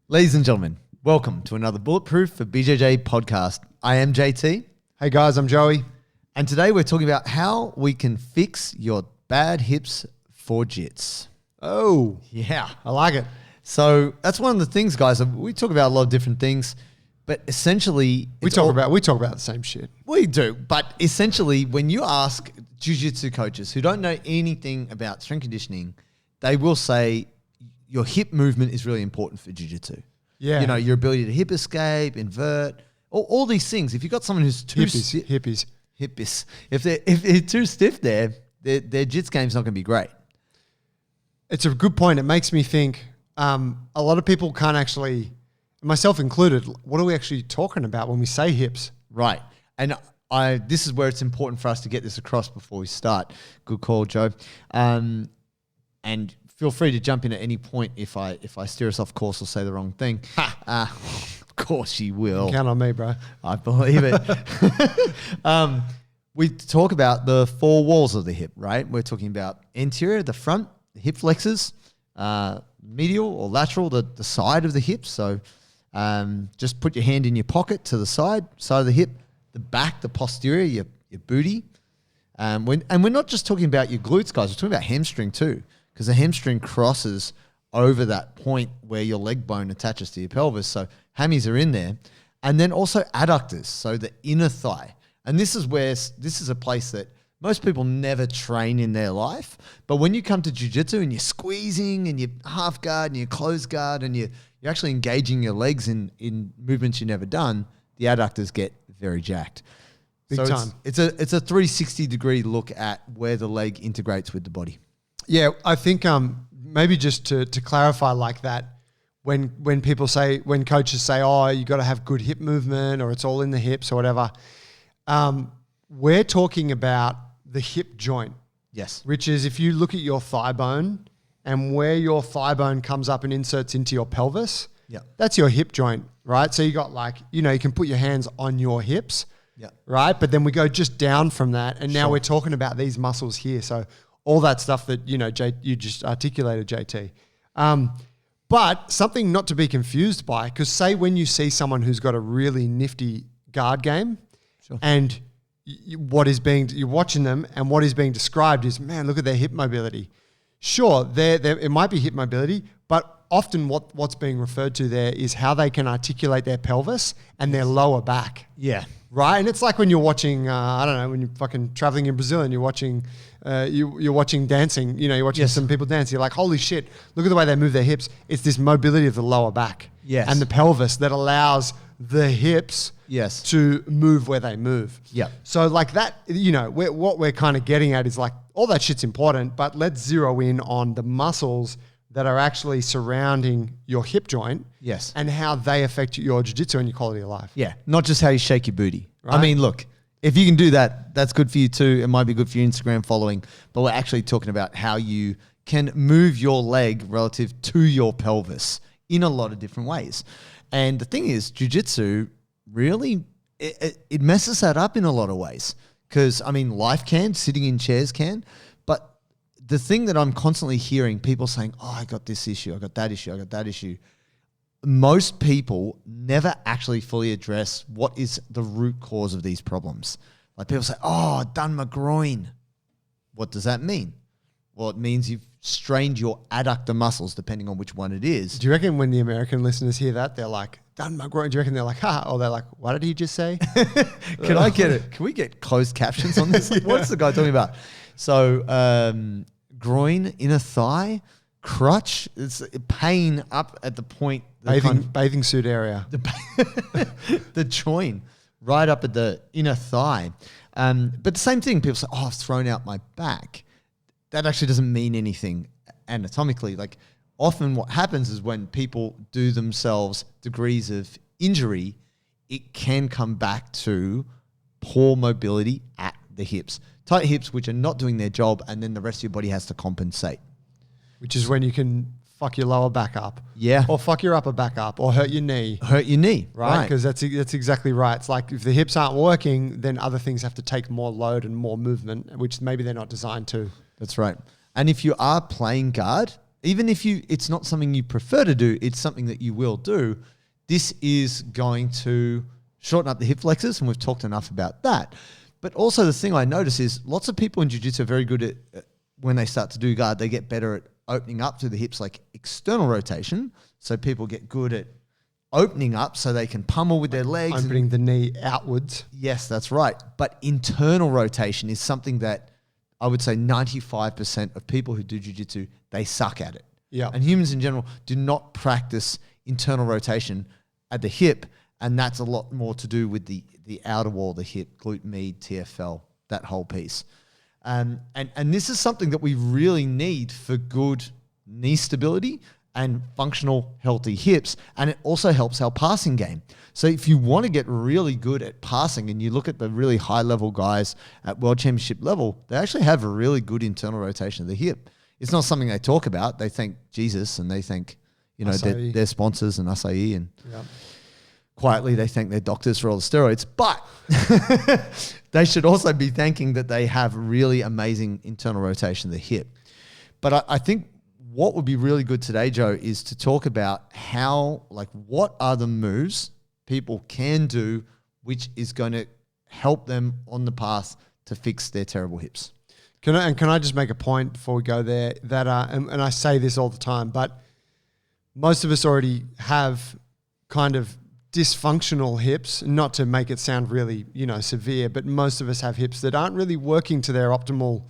Ladies and gentlemen, welcome to another Bulletproof for BJJ podcast. I am JT. Hey guys, I'm Joey. And today we're talking about how we can fix your bad hips for jits. Oh, Yeah. I like it. So that's one of the things, guys. We talk about a lot of different things, but essentially We talk about the same shit. We do, but essentially when you ask jiu-jitsu coaches who don't know anything about strength conditioning, they will say your hip movement is really important for jiu-jitsu. Yeah. You know, your ability to hip escape, invert, all these things. If you've got someone who's too Hippies. if they're too stiff their jits game's not going to be great. It's a good point. It makes me think a lot of people can't actually, myself included, what are we actually talking about when we say hips? Right. And this is where it's important for us to get this across before we start. Good call, Joe. And feel free to jump in at any point if I steer us off course or say the wrong thing. Of course you will. Count on me, bro. I believe it. We talk about the four walls of the hip, right? We're talking about anterior, the front, the hip flexors, medial or lateral, the side of the hip. So just put your hand in your pocket to the side of the hip, the back, the posterior, your booty. And we're not just talking about your glutes, guys. We're talking about hamstring too, because the hamstring crosses over that point where your leg bone attaches to your pelvis. So hammies are in there. And then also adductors, so the inner thigh. And this is a place that most people never train in their life. But when you come to jiu-jitsu and you're squeezing and you're half guard and you're closed guard and you're actually engaging your legs in movements you've never done, the adductors get very jacked. Big time. It's a 360 degree look at where the leg integrates with the body. Yeah, I think maybe just to clarify like that, when people say, when coaches say, oh, you got to have good hip movement or it's all in the hips or whatever, we're talking about the hip joint. Yes. Which is if you look at your thigh bone and where your thigh bone comes up and inserts into your pelvis, yeah, that's your hip joint, right? So you got you can put your hands on your hips, yeah, right? But then we go just down from that, and now Sure. we're talking about these muscles here. So all that stuff that, you just articulated, JT. But something not to be confused by, because say when you see someone who's got a really nifty guard game, Sure. and you're watching them and what is being described is, man, look at their hip mobility. Sure, it might be hip mobility, but often what's being referred to there is how they can articulate their pelvis and their lower back. Yeah. Right? And it's like when you're watching, when you're fucking traveling in Brazil and you're watching, you're watching dancing, you're watching some people dance. You're like, holy shit, look at the way they move their hips. It's this mobility of the lower back and the pelvis that allows the hips to move where they move. Yeah. So like that, what we're kind of getting at is like all that shit's important, but let's zero in on the muscles that are actually surrounding your hip joint. Yes. And how they affect your jiu-jitsu and your quality of life. Yeah. Not just how you shake your booty. Right? I mean, look, if you can do that, that's good for you too. It might be good for your Instagram following, but we're actually talking about how you can move your leg relative to your pelvis in a lot of different ways. And the thing is, jiu-jitsu really, it messes that up in a lot of ways. Because, I mean, life can, sitting in chairs can, but the thing that I'm constantly hearing people saying, oh, I got this issue, I got that issue, I got that issue. Most people never actually fully address what is the root cause of these problems. Like people say, oh, I've done my groin. What does that mean? Well, it means you've strained your adductor muscles, depending on which one it is. Do you reckon when the American listeners hear that, they're like, done my groin? Do you reckon they're like, ha? Or they're like, what did he just say? Can I get it? Can we get closed captions on this? Like, what's the guy talking about? So, groin, inner thigh, crutch, it's pain up at the point. Bathing suit area. The joint, right up at the inner thigh. But the same thing, people say, oh, I've thrown out my back. That actually doesn't mean anything anatomically. Like often what happens is when people do themselves degrees of injury, it can come back to poor mobility at the hips. Tight hips, which are not doing their job, and then the rest of your body has to compensate. Which is when you can fuck your lower back up. Yeah. Or fuck your upper back up or hurt your knee. Hurt your knee. Right? Because that's exactly right. It's like if the hips aren't working, then other things have to take more load and more movement, which maybe they're not designed to. That's right. And if you are playing guard, even if it's not something you prefer to do, it's something that you will do. This is going to shorten up the hip flexors, and we've talked enough about that. But also the thing I notice is lots of people in jiu-jitsu are very good at, when they start to do guard, they get better at opening up to the hips, like external rotation. So people get good at opening up so they can pummel with their legs. Opening the knee outwards. Yes, that's right. But internal rotation is something that I would say 95% of people who do jiu-jitsu, they suck at it. Yeah. And humans in general do not practice internal rotation at the hip, and that's a lot more to do with the outer wall, the hip, glute med, TFL, that whole piece. And this is something that we really need for good knee stability and functional, healthy hips. And it also helps our passing game. So if you want to get really good at passing, and you look at the really high-level guys at world championship level, they actually have a really good internal rotation of the hip. It's not something they talk about. They thank Jesus, and they thank, their sponsors and Acai, and quietly they thank their doctors for all the steroids. But they should also be thanking that they have really amazing internal rotation of the hip. But I think what would be really good today, Joe, is to talk about what are the moves people can do which is going to help them on the path to fix their terrible hips. Can I just make a point before we go there that, and I say this all the time, but most of us already have kind of dysfunctional hips, not to make it sound really, severe, but most of us have hips that aren't really working to their optimal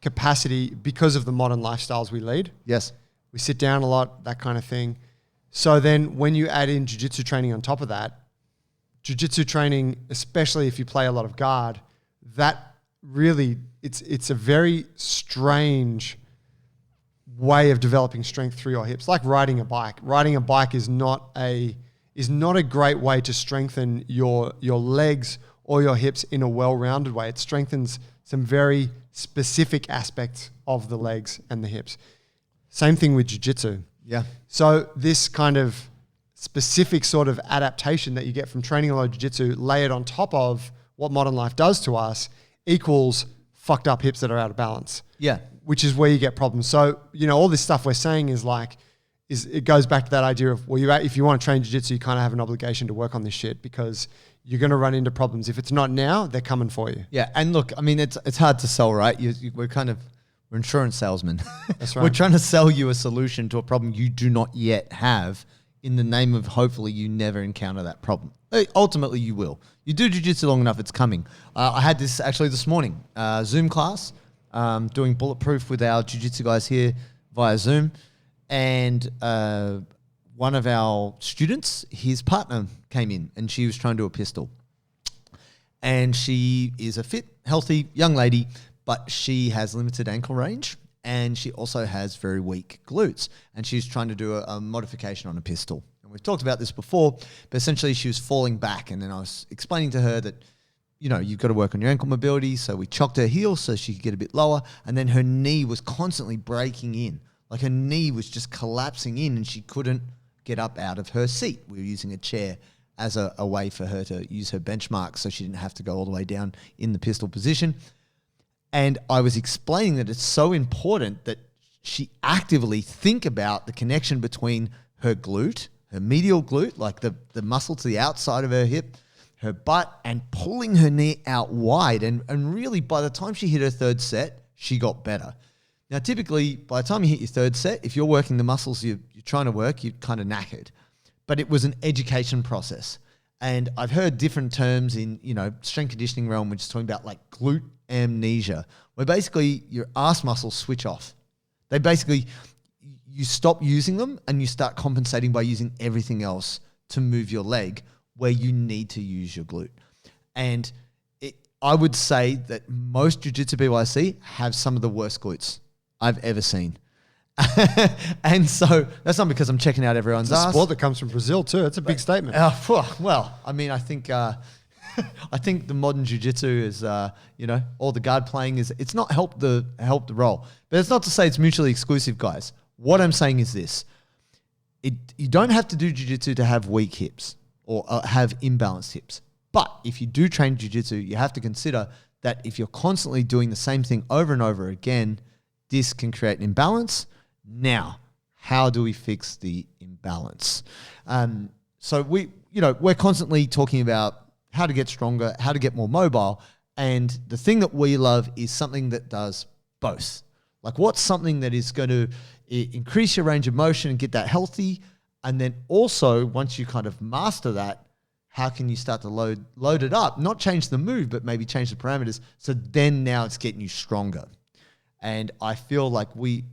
capacity because of the modern lifestyles we lead. Yes. We sit down a lot, that kind of thing. So then when you add in jiu-jitsu training on top of that, jiu-jitsu training, especially if you play a lot of guard, that really, it's a very strange way of developing strength through your hips, like riding a bike. Riding a bike is not a great way to strengthen your legs or your hips in a well-rounded way. It strengthens some very specific aspects of the legs and the hips. Same thing with jiu-jitsu. Yeah. So this kind of specific sort of adaptation that you get from training a lot of jiu-jitsu layered on top of what modern life does to us equals fucked up hips that are out of balance. Yeah. Which is where you get problems. So, all this stuff we're saying is it goes back to that idea of, if you want to train jiu-jitsu, you kind of have an obligation to work on this shit because you're going to run into problems. If it's not now, they're coming for you. Yeah. And look, I mean, it's hard to sell, right? We're insurance salesmen. That's right. We're trying to sell you a solution to a problem you do not yet have in the name of hopefully you never encounter that problem. Ultimately, you will. You do jiu-jitsu long enough, it's coming. I had this actually this morning, Zoom class, doing Bulletproof with our jiu-jitsu guys here via Zoom. And one of our students, his partner came in and she was trying to do a pistol. And she is a fit, healthy young lady, but she has limited ankle range and she also has very weak glutes. And she's trying to do a modification on a pistol. And we've talked about this before, but essentially she was falling back. And then I was explaining to her that, you've got to work on your ankle mobility. So we chocked her heel so she could get a bit lower. And then her knee was constantly breaking in. Like her knee was just collapsing in and she couldn't get up out of her seat. We were using a chair as a way for her to use her benchmark so she didn't have to go all the way down in the pistol position. And I was explaining that it's so important that she actively think about the connection between her glute, her medial glute, like the muscle to the outside of her hip, her butt, and pulling her knee out wide. And really, by the time she hit her third set, she got better. Now, typically, by the time you hit your third set, if you're working the muscles you're trying to work, you're kind of knackered. But it was an education process. And I've heard different terms in, strength conditioning realm, which is talking about like glute amnesia, where basically your ass muscles switch off. They basically, you stop using them and you start compensating by using everything else to move your leg where you need to use your glute. And I would say that most jiu-jitsu people I see have some of the worst glutes I've ever seen. And so that's not because I'm checking out everyone's ass. It's a sport that comes from Brazil too. It's a big statement. Well, I mean, I think I think the modern jiu-jitsu is, all the guard playing it's not helped the role. But it's not to say it's mutually exclusive, guys. What I'm saying is this. You don't have to do jiu-jitsu to have weak hips or have imbalanced hips. But if you do train jiu-jitsu, you have to consider that if you're constantly doing the same thing over and over again, this can create an imbalance. Now, how do we fix the imbalance? So we're constantly talking about how to get stronger, how to get more mobile. And the thing that we love is something that does both. Like, what's something that is going to increase your range of motion and get that healthy? And then also, once you kind of master that, how can you start to load it up? Not change the move, but maybe change the parameters. So then now it's getting you stronger. And I feel like we've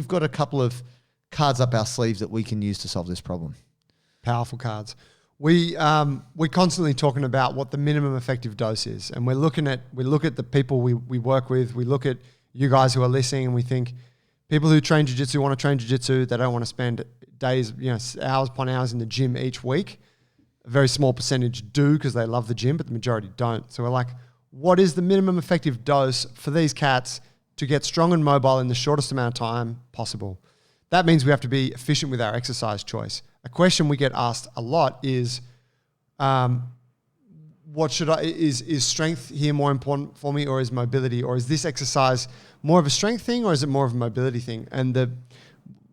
got a couple of cards up our sleeves that we can use to solve this problem. Powerful cards. We're constantly talking about what the minimum effective dose is, and we look at the people we work with. We look at you guys who are listening, and we think people who train jiu-jitsu want to train jiu-jitsu. They don't want to spend days, hours upon hours in the gym each week. A very small percentage do because they love the gym, but the majority don't. So we're like, what is the minimum effective dose for these cats to get strong and mobile in the shortest amount of time possible? That means we have to be efficient with our exercise choice. A question we get asked a lot is, is strength here more important for me, or is mobility, or is this exercise more of a strength thing, or is it more of a mobility thing? And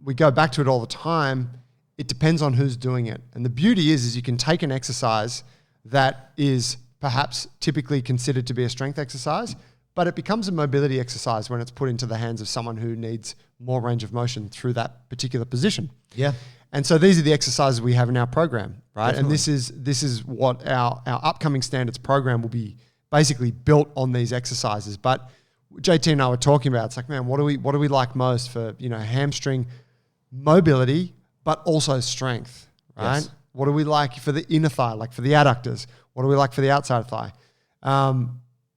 we go back to it all the time. It depends on who's doing it. And the beauty is you can take an exercise that is perhaps typically considered to be a strength exercise, but it becomes a mobility exercise when it's put into the hands of someone who needs more range of motion through that particular position. Yeah. And so these are the exercises we have in our program, right? Definitely. And this is what our upcoming standards program will be basically built on these exercises. But JT and I were talking about, it's like, man, what do we like most for, hamstring mobility, but also strength, right? Yes. What do we like for the inner thigh, like for the adductors? What do we like for the outside thigh?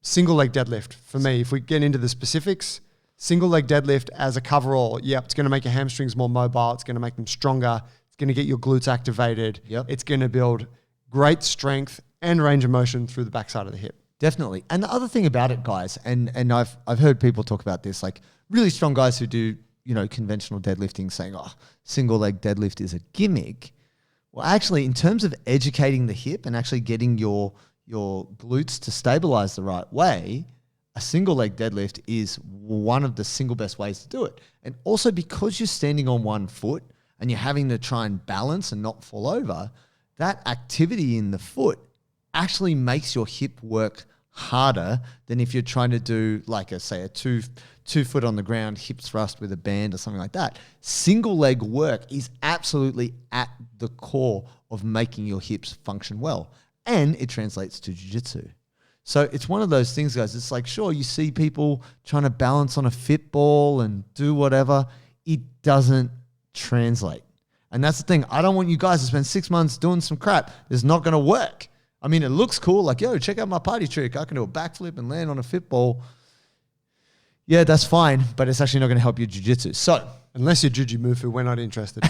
Single leg deadlift for me. If we get into the specifics, single leg deadlift as a coverall, it's going to make your hamstrings more mobile. It's going to make them stronger. It's going to get your glutes activated. Yep. It's going to build great strength and range of motion through the backside of the hip. Definitely. And the other thing about it, guys, and I've heard people talk about this, like really strong guys who do, conventional deadlifting saying, single leg deadlift is a gimmick. Well, actually, in terms of educating the hip and actually getting your glutes to stabilize the right way, a single leg deadlift is one of the single best ways to do it. And also because you're standing on one foot and you're having to try and balance and not fall over, that activity in the foot actually makes your hip work harder than if you're trying to do like a 2 foot on the ground hip thrust with a band or something like that. Single leg work is absolutely at the core of making your hips function well. And it translates to jiu-jitsu. So it's one of those things, guys. It's like, sure, you see people trying to balance on a fit ball and do whatever. It doesn't translate. And that's the thing. I don't want you guys to spend 6 months doing some crap that's not going to work. I mean, it looks cool. Like, yo, check out my party trick. I can do a backflip and land on a fit ball. Yeah, that's fine, but it's actually not going to help your jiu-jitsu. So unless you're Jujimufu, we're not interested.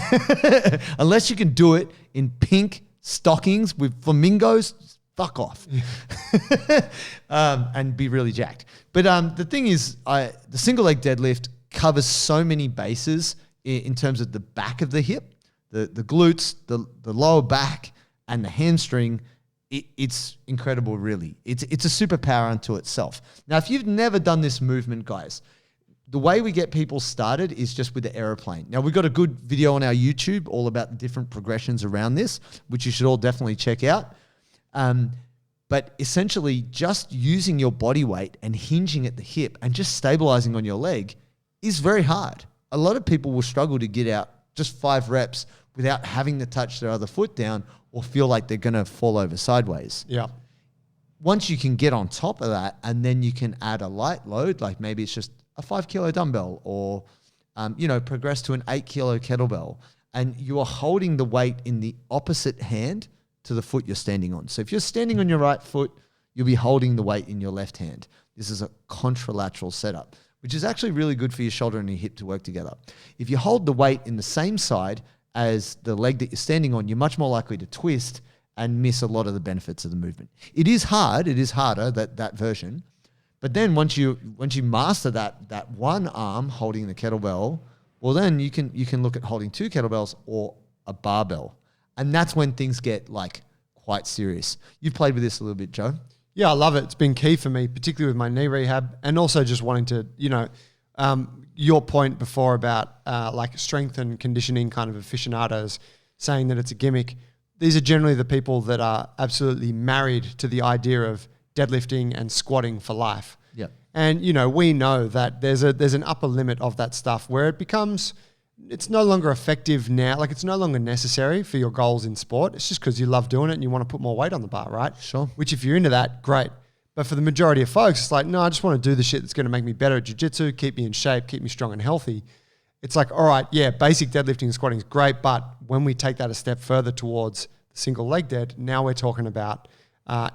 Unless you can do it in pink stockings with flamingos, fuck off. And be really jacked. But the thing is, the single leg deadlift covers so many bases in terms of the back of the hip, the glutes, the lower back, and the hamstring. It's incredible, really. It's a superpower unto itself. Now, if you've never done this movement, guys, the way we get people started is just with the aeroplane. Now, we've got a good video on our YouTube all about the different progressions around this, which you should all definitely check out. But essentially, just using your body weight and hinging at the hip and just stabilizing on your leg is very hard. A lot of people will struggle to get out just 5 reps without having to touch their other foot down or feel like they're going to fall over sideways. Yeah. Once you can get on top of that and then you can add a light load, like maybe it's just a 5 kilo dumbbell or, progress to an 8 kilo kettlebell, and you are holding the weight in the opposite hand to the foot you're standing on. So if you're standing on your right foot, you'll be holding the weight in your left hand. This is a contralateral setup, which is actually really good for your shoulder and your hip to work together. If you hold the weight in the same side as the leg that you're standing on, you're much more likely to twist and miss a lot of the benefits of the movement. It is hard. It is harder, that version. But then once you master that one arm holding the kettlebell, well, then you can look at holding 2 kettlebells or a barbell. And that's when things get like quite serious. You've played with this a little bit, Joe. Yeah, I love it. It's been key for me, particularly with my knee rehab and also just wanting to, Your point before about like strength and conditioning kind of aficionados saying that it's a gimmick. These are generally the people that are absolutely married to the idea of deadlifting and squatting for life. Yep. And, you know, we know that there's an upper limit of that stuff where it becomes, it's no longer effective now. Like it's no longer necessary for your goals in sport. It's just because you love doing it and you want to put more weight on the bar, right? Sure. Which if you're into that, great. But for the majority of folks, it's like, no, I just want to do the shit that's going to make me better at jiu-jitsu, keep me in shape, keep me strong and healthy. It's like, all right, yeah, basic deadlifting and squatting is great. But when we take that a step further towards the single leg dead, now we're talking about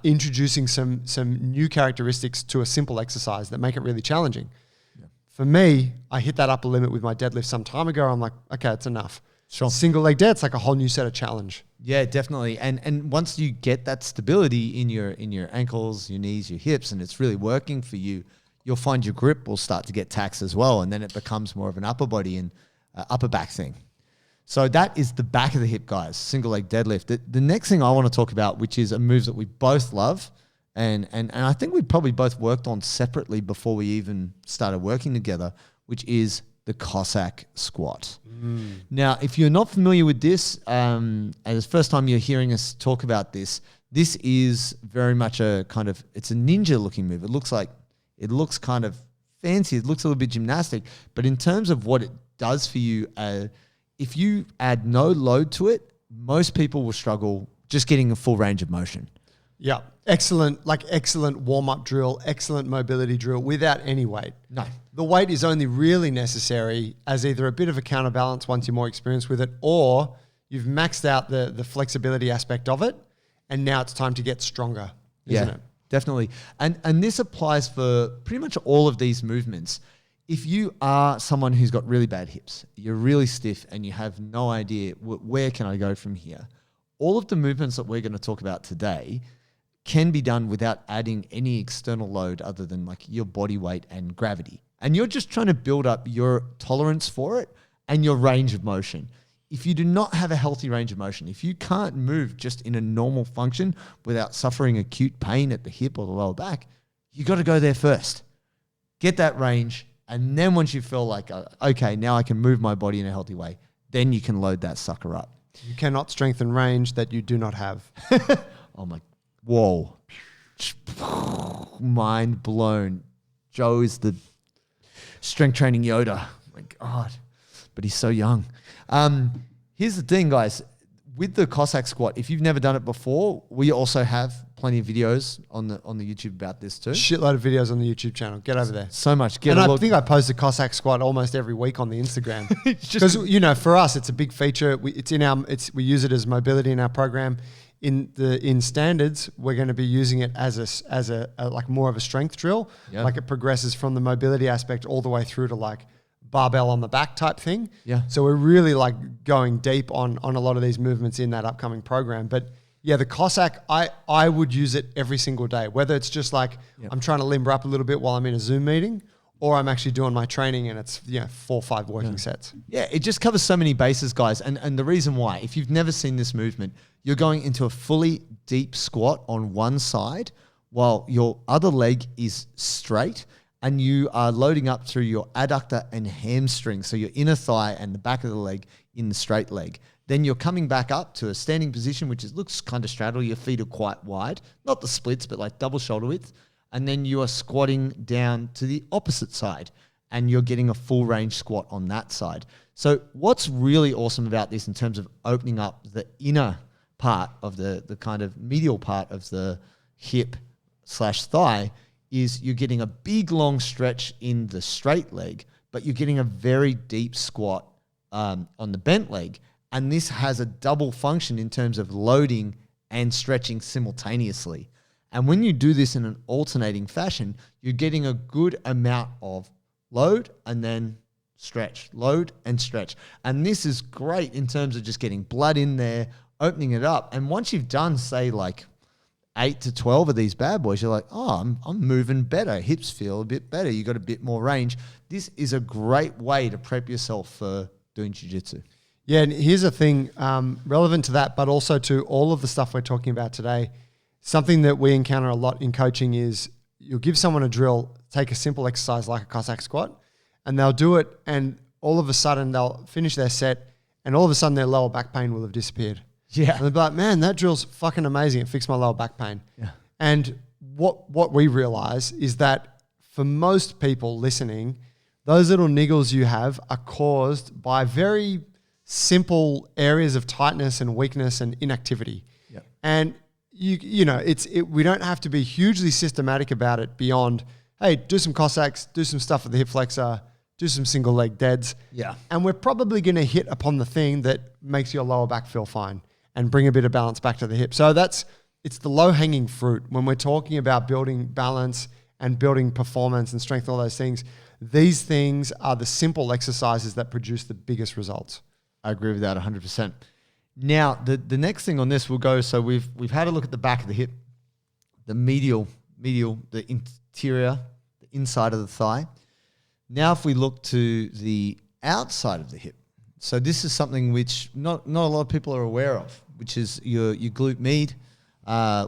introducing some new characteristics to a simple exercise that make it really challenging. Yeah. For me, I hit that upper limit with my deadlift some time ago. I'm like, okay, it's enough. Sure. Single leg dead, it's like a whole new set of challenge. Yeah, definitely. And once you get that stability in your ankles, your knees, your hips, and it's really working for you, you'll find your grip will start to get taxed as well, and then it becomes more of an upper body and upper back thing. So that is the back of the hip, guys, single leg deadlift. The next thing I want to talk about, which is a move that we both love, and I think we probably both worked on separately before we even started working together, which is the Cossack Squat. Now, if you're not familiar with this, and it's the first time you're hearing us talk about this, this is very much it's a ninja looking move. It looks kind of fancy. It looks a little bit gymnastic, but in terms of what it does for you, if you add no load to it, most people will struggle just getting a full range of motion. Yeah. Excellent warm-up drill, excellent mobility drill without any weight. No. The weight is only really necessary as either a bit of a counterbalance once you're more experienced with it, or you've maxed out the flexibility aspect of it, and now it's time to get stronger, isn't it? Definitely. And this applies for pretty much all of these movements. If you are someone who's got really bad hips, you're really stiff and you have no idea where can I go from here, all of the movements that we're going to talk about today can be done without adding any external load other than like your body weight and gravity. And you're just trying to build up your tolerance for it and your range of motion. If you do not have a healthy range of motion, if you can't move just in a normal function without suffering acute pain at the hip or the lower back, you got to go there first. Get that range. And then once you feel like, okay, now I can move my body in a healthy way, then you can load that sucker up. You cannot strengthen range that you do not have. Oh my, whoa. Mind blown. Joe is the strength training Yoda. Oh my God. But he's so young. Here's the thing, guys. With the Cossack Squat, if you've never done it before, we also have plenty of videos on the YouTube about this too. Shitload of videos on the YouTube channel. Get over there. So much. I think I post the Cossack Squat almost every week on the Instagram. Because, you know, for us, it's a big feature. We use it as mobility in our program. In standards, we're going to be using it as a like more of a strength drill. Yep. Like it progresses from the mobility aspect all the way through to like barbell on the back type thing. Yeah. So we're really like going deep on a lot of these movements in that upcoming program. But yeah, the Cossack, I would use it every single day, whether it's just like I'm trying to limber up a little bit while I'm in a Zoom meeting, or I'm actually doing my training and it's 4 or 5 working sets. Yeah, it just covers so many bases, guys. And the reason why, if you've never seen this movement, you're going into a fully deep squat on one side while your other leg is straight, and you are loading up through your adductor and hamstring, so your inner thigh and the back of the leg in the straight leg. Then you're coming back up to a standing position, which looks kind of straddle. Your feet are quite wide, not the splits, but like double shoulder width. And then you are squatting down to the opposite side, and you're getting a full range squat on that side. So what's really awesome about this in terms of opening up the inner part of the kind of medial part of the hip/thigh is you're getting a big long stretch in the straight leg, but you're getting a very deep squat on the bent leg. And this has a double function in terms of loading and stretching simultaneously. And when you do this in an alternating fashion, you're getting a good amount of load and then stretch, load and stretch. And this is great in terms of just getting blood in there, opening it up. And once you've done, say, like 8 to 12 of these bad boys, you're like, oh, I'm moving better. Hips feel a bit better. You got a bit more range. This is a great way to prep yourself for doing jiu-jitsu. Yeah, and here's a thing relevant to that, but also to all of the stuff we're talking about today. Something that we encounter a lot in coaching is you'll give someone a drill, take a simple exercise like a Cossack Squat, and they'll do it, and all of a sudden they'll finish their set, and all of a sudden their lower back pain will have disappeared. Yeah. And they'll be like, man, that drill's fucking amazing. It fixed my lower back pain. Yeah. And what we realize is that for most people listening, those little niggles you have are caused by very simple areas of tightness and weakness and inactivity. Yep. And you know, we don't have to be hugely systematic about it beyond, hey, do some Cossacks, do some stuff with the hip flexor, do some single leg deads. Yeah. And we're probably going to hit upon the thing that makes your lower back feel fine and bring a bit of balance back to the hip. So it's the low hanging fruit when we're talking about building balance and building performance and strength, all those things. These things are the simple exercises that produce the biggest results. I agree with that 100%. Now, the next thing on this will go, so we've had a look at the back of the hip, the medial, the interior, the inside of the thigh. Now, if we look to the outside of the hip, so this is something which not a lot of people are aware of, which is your glute med,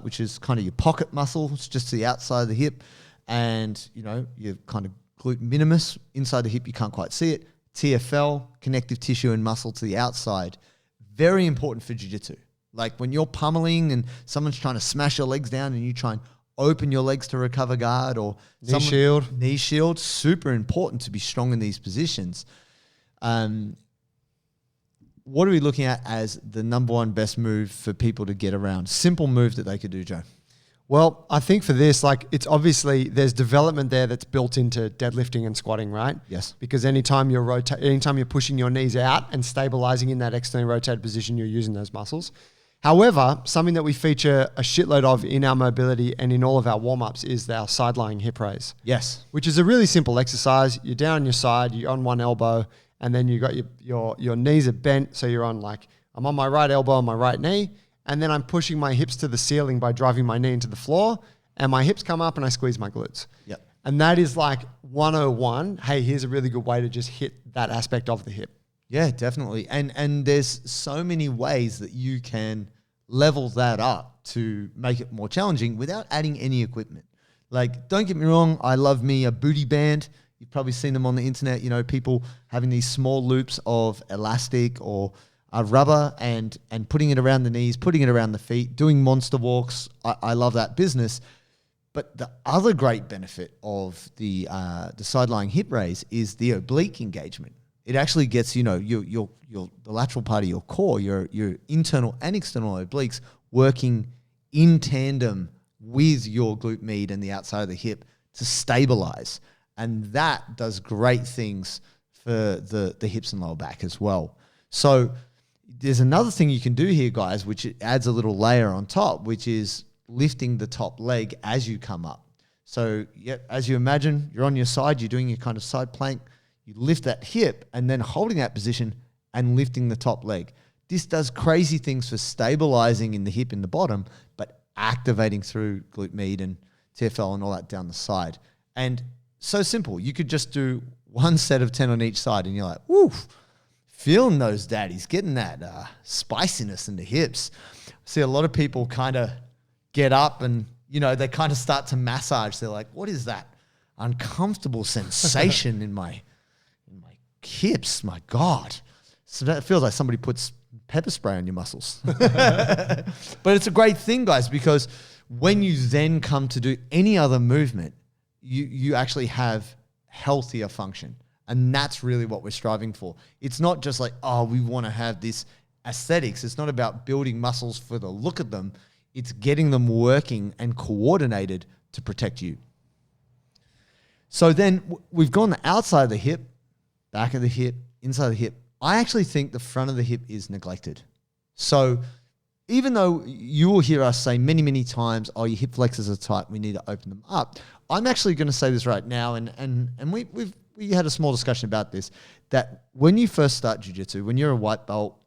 which is kind of your pocket muscle. It's just to the outside of the hip, and your kind of glute minimus inside the hip. You can't quite see it. TFL, connective tissue and muscle to the outside. Very important for jiu-jitsu. Like when you're pummeling and someone's trying to smash your legs down and you try and open your legs to recover guard or knee shield, super important to be strong in these positions. What are we looking at as the number one best move for people to get around? Simple move that they could do, Joe. Well, I think for this, like, it's obviously there's development there that's built into deadlifting and squatting, right? Yes. Because anytime you're pushing your knees out and stabilizing in that externally rotated position, you're using those muscles. However, something that we feature a shitload of in our mobility and in all of our warm-ups is our side-lying hip raise. Yes. Which is a really simple exercise. You're down on your side, you're on one elbow, and then you got your knees are bent, so you're on I'm on my right elbow on my right knee, and then I'm pushing my hips to the ceiling by driving my knee into the floor, and my hips come up and I squeeze my glutes. Yep. And that is like 101. Hey, here's a really good way to just hit that aspect of the hip. Yeah, definitely. And there's so many ways that you can level that up to make it more challenging without adding any equipment. Like, don't get me wrong, I love me a booty band. You've probably seen them on the internet, people having these small loops of elastic or rubber and putting it around the knees, putting it around the feet, doing monster walks. I love that business. But the other great benefit of the side-lying hip raise is the oblique engagement. It actually gets, the lateral part of your core, your internal and external obliques working in tandem with your glute med and the outside of the hip to stabilize. And that does great things for the hips and lower back as well. So there's another thing you can do here, guys, which adds a little layer on top, which is lifting the top leg as you come up. So as you imagine, you're on your side, you're doing your kind of side plank, you lift that hip and then holding that position and lifting the top leg. This does crazy things for stabilizing in the hip in the bottom, but activating through glute med and TFL and all that down the side. And so simple. You could just do one set of 10 on each side and you're like, woo, feeling those daddies, getting that spiciness in the hips. I see a lot of people kind of get up and, they kind of start to massage. They're like, what is that uncomfortable sensation in my hips? My God. So that feels like somebody puts pepper spray on your muscles. But it's a great thing, guys, because when you then come to do any other movement, you actually have healthier function. And that's really what we're striving for. It's not just like, we want to have this aesthetics. It's not about building muscles for the look of them. It's getting them working and coordinated to protect you. So then we've gone the outside of the hip, back of the hip, inside of the hip. I actually think the front of the hip is neglected. So even though you will hear us say many, many times, your hip flexors are tight, we need to open them up. I'm actually going to say this right now, and we had a small discussion about this, that when you first start jiu-jitsu, when you're a white belt,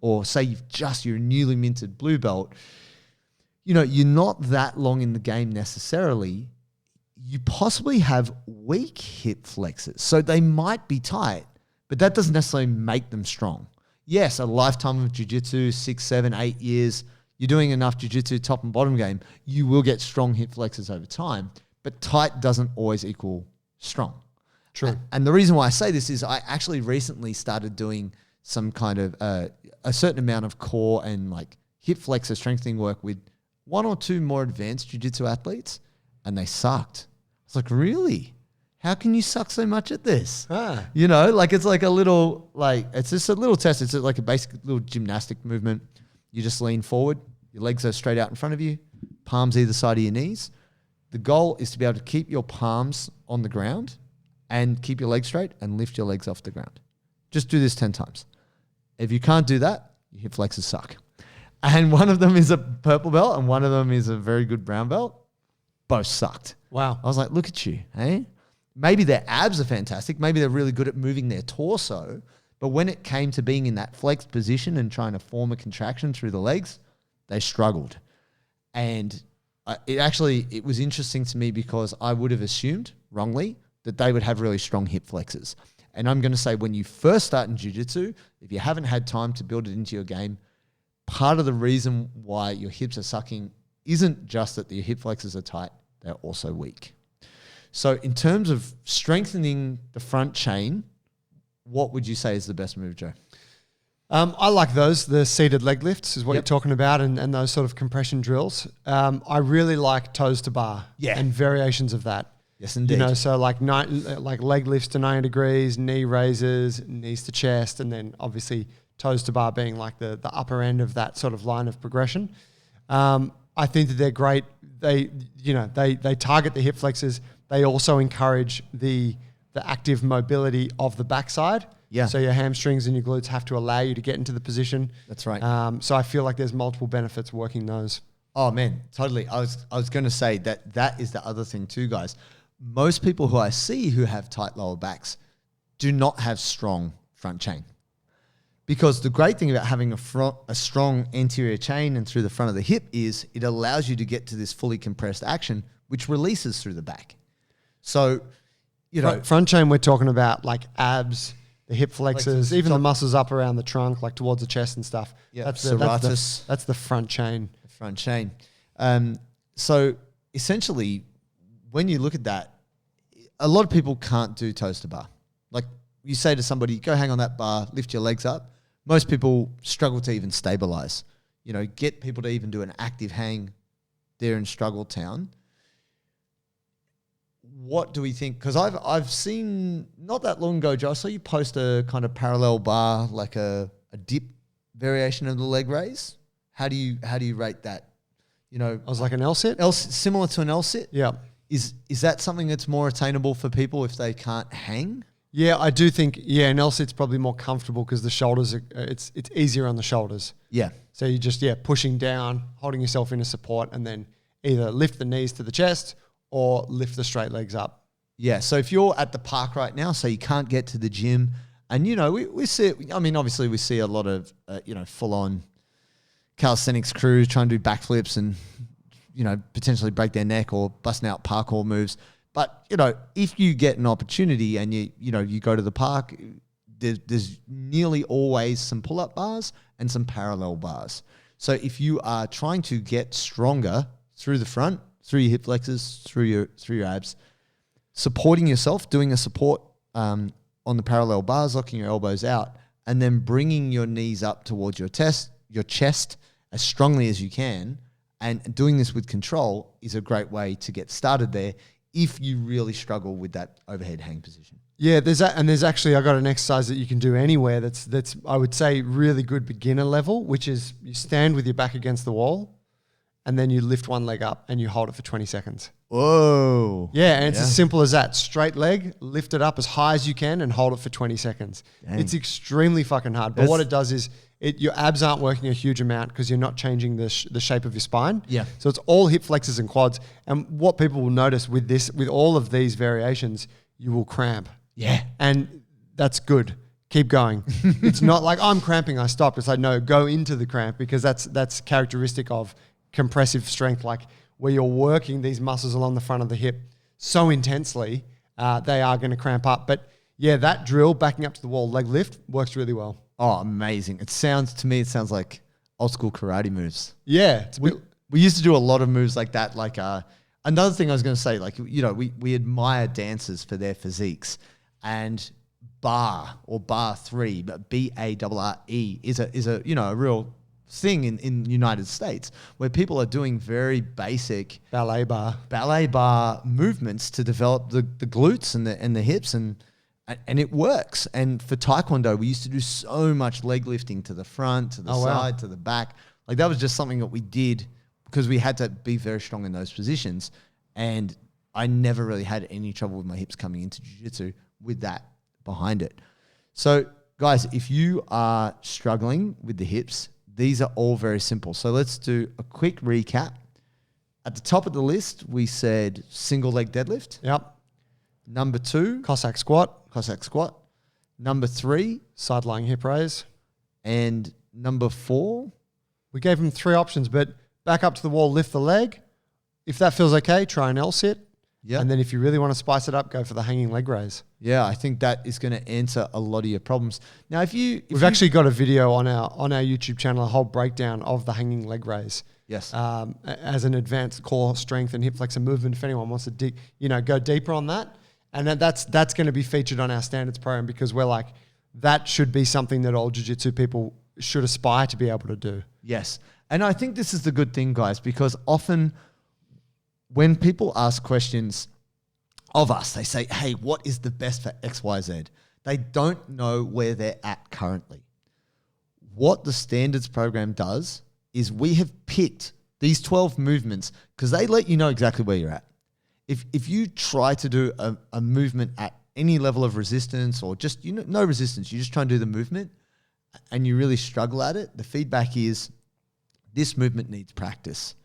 or say you're a newly minted blue belt, you're not that long in the game necessarily. You possibly have weak hip flexors. So they might be tight, but that doesn't necessarily make them strong. Yes, a lifetime of jiu-jitsu, 6, 7, 8 years, you're doing enough jiu-jitsu top and bottom game, you will get strong hip flexors over time, but tight doesn't always equal strong. True. And the reason why I say this is I actually recently started doing some kind of a certain amount of core and like hip flexor strengthening work with one or two more advanced jiu-jitsu athletes, and they sucked. I was like, really? How can you suck so much at this? You know, like it's like a little, like it's just a little test. It's like a basic little gymnastic movement. You just lean forward, your legs are straight out in front of you, palms either side of your knees. The goal is to be able to keep your palms on the ground and keep your legs straight and lift your legs off the ground. Just do this 10 times. If you can't do that, your hip flexors suck. And one of them is a purple belt and one of them is a very good brown belt. Both sucked. Wow. I was like, look at you, hey? Maybe their abs are fantastic. Maybe they're really good at moving their torso. But when it came to being in that flexed position and trying to form a contraction through the legs, they struggled. And it was interesting to me because I would have assumed wrongly that they would have really strong hip flexors. And I'm going to say when you first start in jiu-jitsu, if you haven't had time to build it into your game, part of the reason why your hips are sucking isn't just that your hip flexors are tight, they're also weak. So in terms of strengthening the front chain, what would you say is the best move, Joe? I like those. The seated leg lifts is what you're talking about, and those sort of compression drills. I really like toes to bar and variations of that. Yes, indeed. You know, so like leg lifts to 90 degrees, knee raises, knees to chest, and then obviously toes to bar being like the upper end of that sort of line of progression. I think that they're great. They target the hip flexors. They also encourage the active mobility of the backside. Yeah. So your hamstrings and your glutes have to allow you to get into the position. That's right. So I feel like there's multiple benefits working those. Oh man, totally. I was going to say that is the other thing too, guys. Most people who I see who have tight lower backs do not have strong front chain. Because the great thing about having a strong anterior chain and through the front of the hip is it allows you to get to this fully compressed action, which releases through the back. So, you know, front chain, we're talking about like abs, the hip flexors, even the muscles up around the trunk, like towards the chest and stuff. Yeah, that's the front chain. The front chain. So essentially, when you look at that, a lot of people can't do toes to bar. Like you say to somebody, go hang on that bar, lift your legs up. Most people struggle to even stabilize. You know, get people to even do an active hang there in Struggle Town. What do we think? Because I've seen not that long ago, Joe, I saw you post a kind of parallel bar, like a dip variation of the leg raise. How do you rate that? You know, I was like an L sit, similar to an L sit. Yeah. Is that something that's more attainable for people if they can't hang? Yeah, I do think an L sit's probably more comfortable because the shoulders are, it's easier on the shoulders. Yeah. So you just pushing down, holding yourself in a support, and then either lift the knees to the chest or lift the straight legs up. Yeah. So if you're at the park right now, so you can't get to the gym, and you know we see, I mean, obviously we see a lot of full on calisthenics crews trying to do backflips and potentially break their neck or busting out parkour moves. But, if you get an opportunity and you go to the park, there's nearly always some pull-up bars and some parallel bars. So if you are trying to get stronger through the front, through your hip flexors, through your abs, supporting yourself, doing a support on the parallel bars, locking your elbows out, and then bringing your knees up towards your chest as strongly as you can, and doing this with control is a great way to get started there if you really struggle with that overhead hang position. Yeah, there's actually, I got an exercise that you can do anywhere that's I would say really good beginner level, which is you stand with your back against the wall and then you lift one leg up and you hold it for 20 seconds. Whoa. Yeah, and it's as simple as that. Straight leg, lift it up as high as you can and hold it for 20 seconds. Dang. It's extremely fucking hard. But what it does is your abs aren't working a huge amount because you're not changing the shape of your spine. Yeah. So it's all hip flexors and quads. And what people will notice with all of these variations, you will cramp. Yeah. And that's good. Keep going. It's not like I'm cramping, I stopped. It's like, no, go into the cramp because that's characteristic of compressive strength, like where you're working these muscles along the front of the hip so intensely, they are going to cramp up. But yeah, that drill, backing up to the wall, leg lift, works really well. Oh, amazing. It sounds like old school karate moves. Yeah. We used to do a lot of moves like that. Like another thing I was going to say, like, we admire dancers for their physiques. and bar or bar 3, but BARRE is a a real thing in United States where people are doing very basic ballet bar movements to develop the glutes and the hips and it works. And for Taekwondo, we used to do so much leg lifting to the front, to the side, to the back. Like that was just something that we did because we had to be very strong in those positions. And I never really had any trouble with my hips coming into jiu-jitsu with that behind it. So guys, if you are struggling with the hips, these are all very simple. So let's do a quick recap. At the top of the list, we said single leg deadlift. Yep. Number 2, Cossack Squat. Number 3, side lying hip raise. And number 4, we gave them 3 options, but back up to the wall, lift the leg. If that feels okay, try an L sit. Yeah. And then if you really want to spice it up, go for the hanging leg raise. Yeah, I think that is going to answer a lot of your problems. Now, we've actually got a video on our YouTube channel, a whole breakdown of the hanging leg raise. Yes. As an advanced core strength and hip flexor movement. If anyone wants to go deeper on that, and that's going to be featured on our standards program because we're like, that should be something that all jiu-jitsu people should aspire to be able to do. Yes, and I think this is the good thing, guys, because often when people ask questions of us, they say, hey, what is the best for XYZ? They don't know where they're at currently. What the standards program does is we have picked these 12 movements because they let you know exactly where you're at. If you try to do a movement at any level of resistance or just no resistance, you just try and do the movement and you really struggle at it, the feedback is this movement needs practice.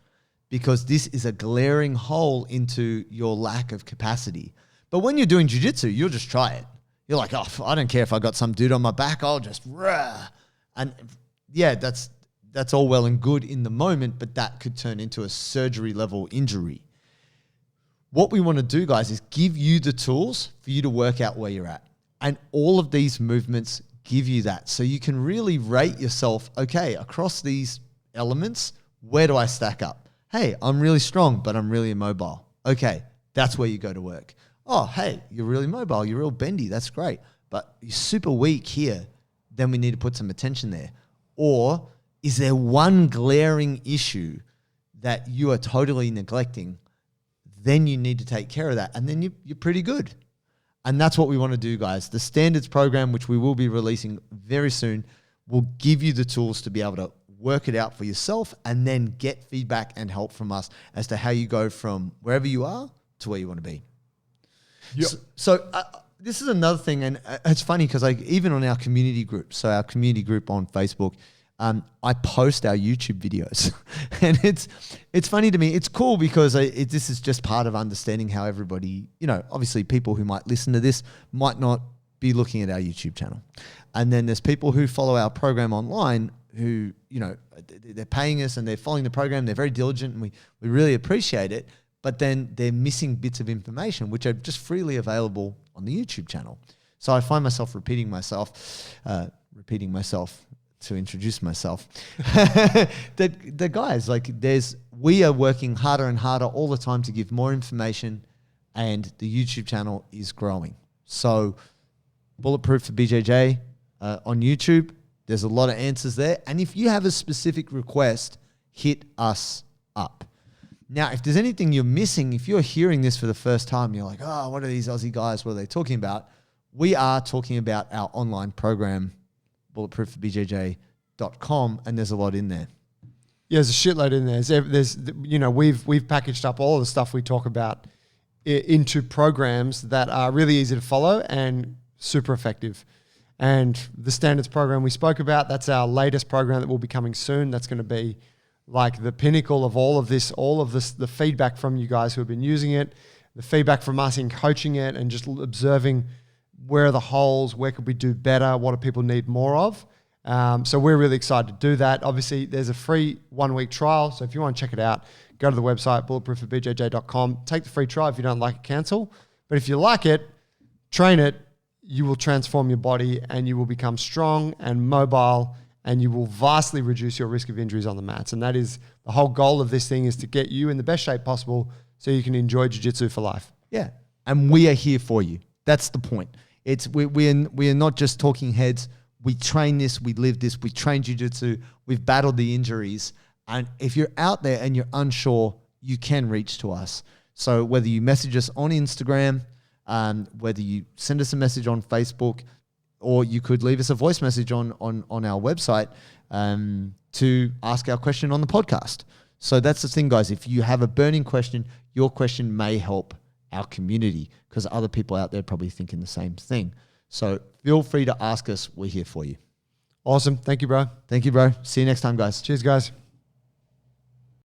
Because this is a glaring hole into your lack of capacity. But when you're doing jiu-jitsu, you'll just try it. You're like, oh, I don't care if I got some dude on my back, I'll just rah. And yeah, that's all well and good in the moment, but that could turn into a surgery level injury. What we want to do, guys, is give you the tools for you to work out where you're at. And all of these movements give you that. So you can really rate yourself, okay, across these elements, where do I stack up? Hey, I'm really strong, but I'm really immobile. Okay, that's where you go to work. Oh, hey, you're really mobile, you're real bendy, that's great. But you're super weak here, then we need to put some attention there. Or is there one glaring issue that you are totally neglecting? Then you need to take care of that, and then you're pretty good. And that's what we want to do, guys. The standards program, which we will be releasing very soon, will give you the tools to be able to work it out for yourself and then get feedback and help from us as to how you go from wherever you are to where you want to be. Yep. So this is another thing, and it's funny because even on our community group, so our community group on Facebook, I post our YouTube videos, and it's funny to me. It's cool because this is just part of understanding how everybody, obviously people who might listen to this might not be looking at our YouTube channel, and then there's people who follow our program online who, they're paying us and they're following the program. They're very diligent and we really appreciate it. But then they're missing bits of information, which are just freely available on the YouTube channel. So I find myself repeating myself to introduce myself. the guys, we are working harder and harder all the time to give more information, and the YouTube channel is growing. So Bulletproof for BJJ on YouTube, there's a lot of answers there. And if you have a specific request, hit us up. Now, if there's anything you're missing, if you're hearing this for the first time, you're like, oh, what are these Aussie guys? What are they talking about? We are talking about our online program, bulletproofforbjj.com, and there's a lot in there. Yeah, there's a shitload in there. We've packaged up all of the stuff we talk about into programs that are really easy to follow and super effective. And the standards program we spoke about, that's our latest program that will be coming soon. That's going to be like the pinnacle of all of this, the feedback from you guys who have been using it, the feedback from us in coaching it and just observing where are the holes, where could we do better, what do people need more of. So we're really excited to do that. Obviously, there's a free 1-week trial. So if you want to check it out, go to the website, bulletproofforbjj.com. Take the free trial. If you don't like it, cancel. But if you like it, train it, you will transform your body and you will become strong and mobile, and you will vastly reduce your risk of injuries on the mats. And that is the whole goal of this thing, is to get you in the best shape possible so you can enjoy jiu-jitsu for life. Yeah. And we are here for you. That's the point. We are not just talking heads. We train this, we live this, we train jiu-jitsu, we've battled the injuries. And if you're out there and you're unsure, you can reach to us. So whether you message us on Instagram, whether you send us a message on Facebook, or you could leave us a voice message on our website to ask our question on the podcast. So that's the thing, guys. If you have a burning question, your question may help our community because other people out there are probably thinking the same thing. So feel free to ask us. We're here for you. Awesome. Thank you, bro. Thank you, bro. See you next time, guys. Cheers, guys.